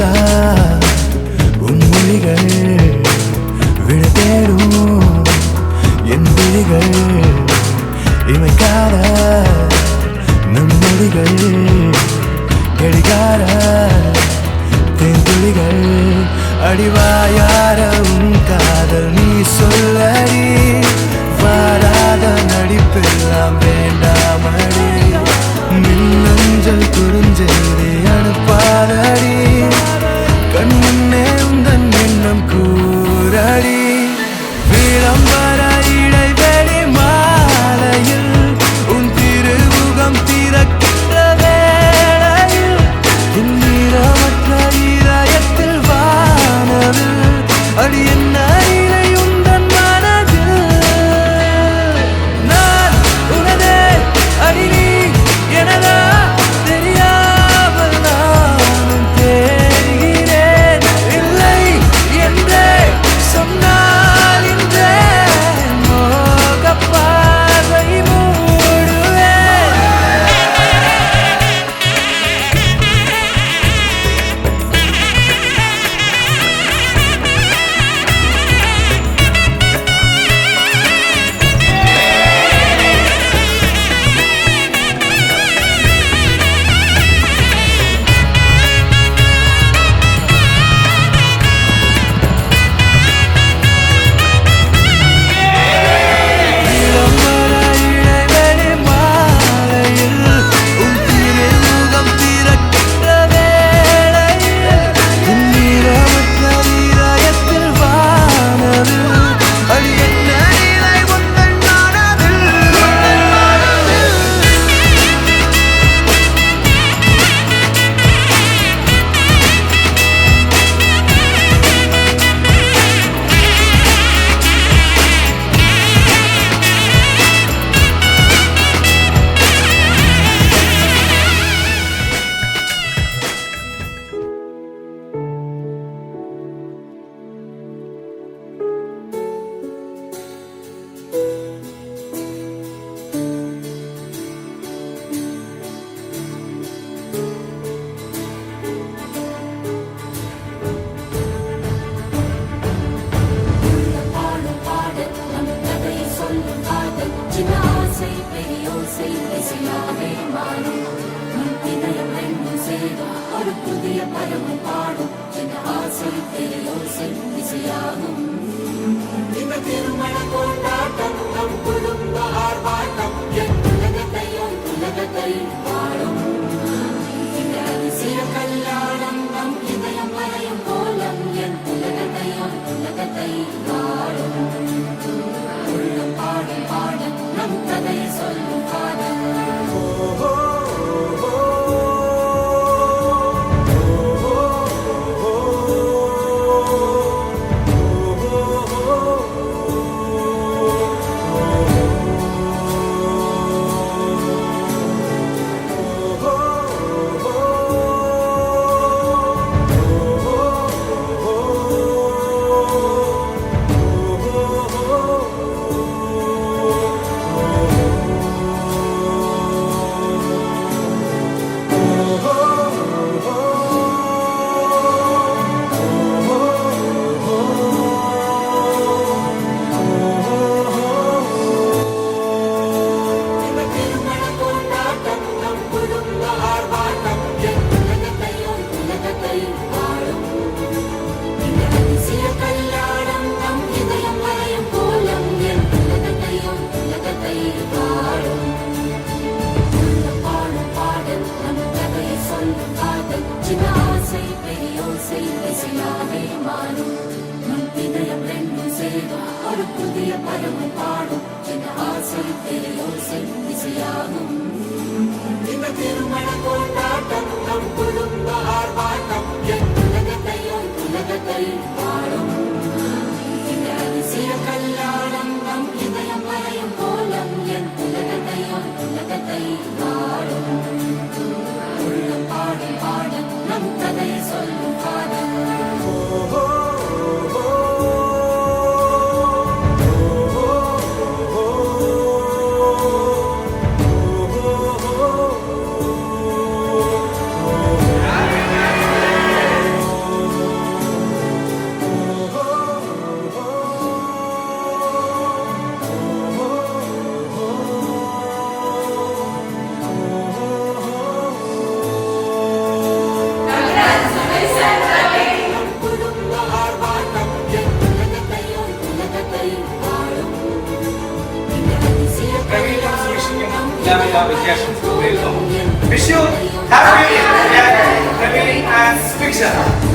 சொல்லா உன் மொழிகள் விழ தேடும் என் விழிகள் இமைக்காத நம் மொழிகள் கடிகார தேன்துளிகள் அடிவாயார உன் காதல் நீ சொல்லடி வாராத நடிப்பெல்லாம் வேண்டாமடி மின்னஞ்சல் குறுஞ்செய்தி அனுப்பாதடி கண் முன்னே உந்தன் எண்ணம் கூறடி விளம்பர இடைவெளி மாலையில் உன் திருமுகம் திறக்கின்ற வேளையில் என் நீரமற்ற இதயத்தில் வானவில் அடி என்ன இலை உந்தன் மனதில் நான் உனதே அடி நீ எனதா தெரியாமல் நானும் தேடுகிறேன் இல்லை என்றே சொன்னால் இன்றே மோகப் பார்வை மூடுவேன். விளம்பர இடைவெளி மாலையில் உன் திருமுகம் திறக்கின்ற வேளையில் என் நீரமற்ற இதயத்தில் வானவில் அடி என்ன நிலை உந்தன் மனதில் பாடும் பாடல் நம் கதையை சொல்லும் காதல் சின்ன ஆசை பெரியோசை இசையாவே மாறும் நம் இதயம் ரெண்டும் சேரும் ஒரு புதிய பருவம் பாடும் சின்ன ஆசை பெரியோசை இசையாகும் இந்த திருமண கொண்டாட்டம் நம் குடும்ப ஆர்ப்பாட்டம் என் உலகத்தை வாழும் இந்த அதிசய கல்யாணம் நம் இதயம் வரையும் கோலம் என் உலகத்தை வாழும் உள்ளம் பாடும் பாடல் நம் கதையை சொல்லும் காதல் ஒரு புதிய பருவம் பாடும் என் ஆசை பெரியோசை இசையாகும் இந்த திருமண கொண்டாட்டம் நம் குடும்ப ஆர்ப்பாட்டம் என் உலகத்தை வாழும் இந்த அதிசய கல்யாணம் நம் இதயம் வரையும் கோலம் என் உலகத்தை வாழும் உள்ளம் பாடும் பாடல் நம் கதையை சொல்லும் காதல் Wish you happy wedding anniversary and fiction.